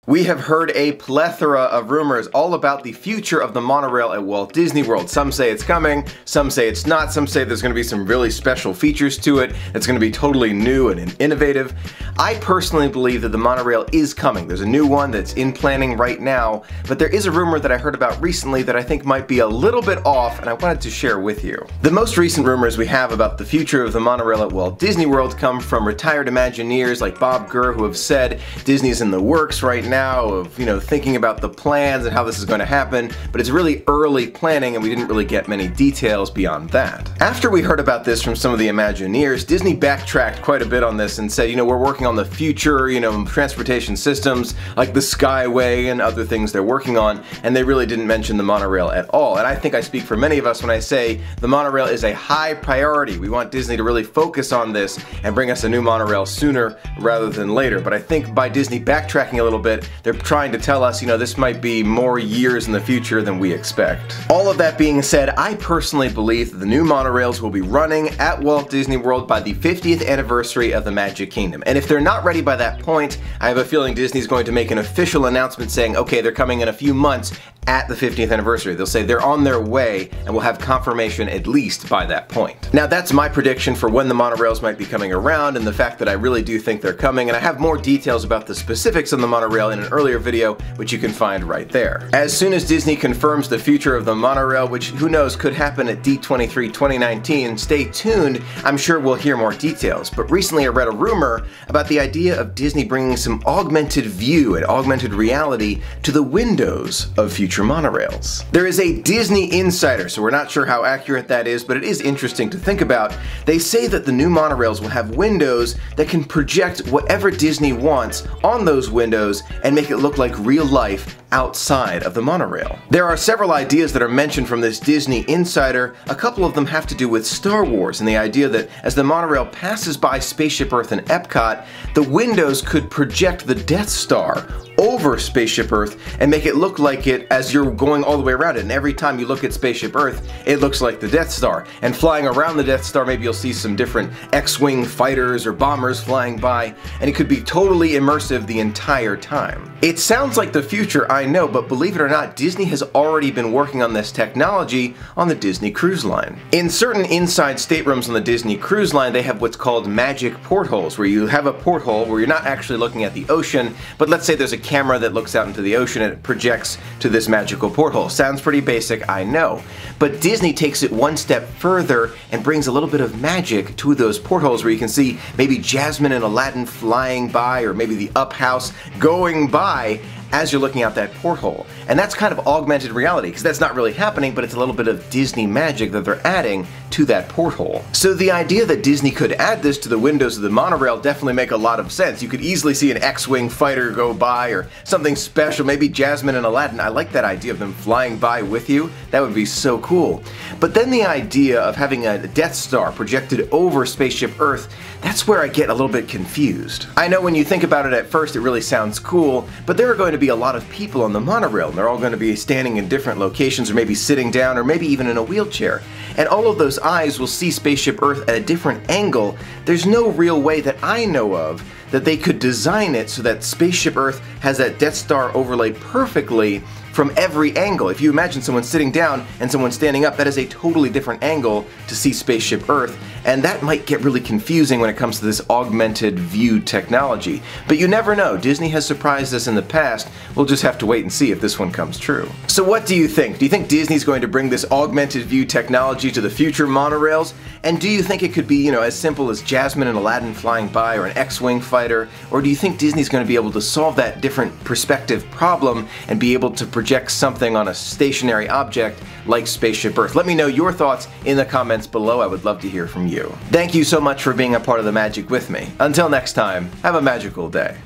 We have heard a plethora of rumors all about the future of the monorail at Walt Disney World. Some say it's coming, some say it's not, some say there's going to be some really special features to it, it's going to be totally new and innovative. I personally believe that the monorail is coming. There's a new one that's in planning right now, but there is a rumor that I heard about recently that I think might be a little bit off, and I wanted to share with you. The most recent rumors we have about the future of the monorail at Walt Disney World come from retired Imagineers like Bob Gurr, who have said Disney's in the works right now of, thinking about the plans and how this is going to happen, but it's really early planning and we didn't really get many details beyond that. After we heard about this from some of the Imagineers, Disney backtracked quite a bit on this and said, we're working on the future, transportation systems like the Skyway and other things they're working on, and they really didn't mention the monorail at all. And I think I speak for many of us when I say the monorail is a high priority. We want Disney to really focus on this and bring us a new monorail sooner rather than later. But I think by Disney backtracking a little bit, they're trying to tell us, this might be more years in the future than we expect. All of that being said, I personally believe that the new monorails will be running at Walt Disney World by the 50th anniversary of the Magic Kingdom. And if they're not ready by that point, I have a feeling Disney's going to make an official announcement saying, okay, they're coming in a few months at the 50th anniversary. They'll say they're on their way, and we'll have confirmation at least by that point. Now that's my prediction for when the monorails might be coming around, and the fact that I really do think they're coming, and I have more details about the specifics on the monorail in an earlier video, which you can find right there. As soon as Disney confirms the future of the monorail, which who knows could happen at D23 2019, stay tuned, I'm sure we'll hear more details. But recently I read a rumor about the idea of Disney bringing some augmented view and augmented reality to the windows of future monorails. There is a Disney insider, so we're not sure how accurate that is, but it is interesting to think about. They say that the new monorails will have windows that can project whatever Disney wants on those windows and make it look like real life outside of the monorail. There are several ideas that are mentioned from this Disney insider. A couple of them have to do with Star Wars and the idea that as the monorail passes by Spaceship Earth and Epcot, the windows could project the Death Star over Spaceship Earth and make it look like it as you're going all the way around it. And every time you look at Spaceship Earth, it looks like the Death Star. And flying around the Death Star, maybe you'll see some different X-Wing fighters or bombers flying by, and it could be totally immersive the entire time. It sounds like the future, I know, but believe it or not, Disney has already been working on this technology on the Disney Cruise Line. In certain inside staterooms on the Disney Cruise Line, they have what's called magic portholes, where you have a porthole where you're not actually looking at the ocean, but let's say there's a camera that looks out into the ocean and it projects to this magical porthole. Sounds pretty basic, I know. But Disney takes it one step further and brings a little bit of magic to those portholes where you can see maybe Jasmine and Aladdin flying by, or maybe the Up House going by as you're looking out that porthole. And that's kind of augmented reality, because that's not really happening, but it's a little bit of Disney magic that they're adding to that porthole. So the idea that Disney could add this to the windows of the monorail definitely make a lot of sense. You could easily see an X-Wing fighter go by, or something special, maybe Jasmine and Aladdin. I like that idea of them flying by with you. That would be so cool. But then the idea of having a Death Star projected over Spaceship Earth, that's where I get a little bit confused. I know when you think about it at first it really sounds cool, but there are going to be a lot of people on the monorail, and they're all going to be standing in different locations, or maybe sitting down, or maybe even in a wheelchair. And all of those eyes will see Spaceship Earth at a different angle. There's no real way that I know of that they could design it so that Spaceship Earth has that Death Star overlaid perfectly from every angle. If you imagine someone sitting down and someone standing up, that is a totally different angle to see Spaceship Earth, and that might get really confusing when it comes to this augmented view technology. But you never know. Disney has surprised us in the past. We'll just have to wait and see if this one comes true. So what do you think? Do you think Disney's going to bring this augmented view technology to the future monorails? And do you think it could be, as simple as Jasmine and Aladdin flying by, or an X-Wing fighter? Or do you think Disney's going to be able to solve that different perspective problem and be able to project something on a stationary object like Spaceship Earth? Let me know your thoughts in the comments below. I would love to hear from you. Thank you so much for being a part of the magic with me. Until next time, have a magical day.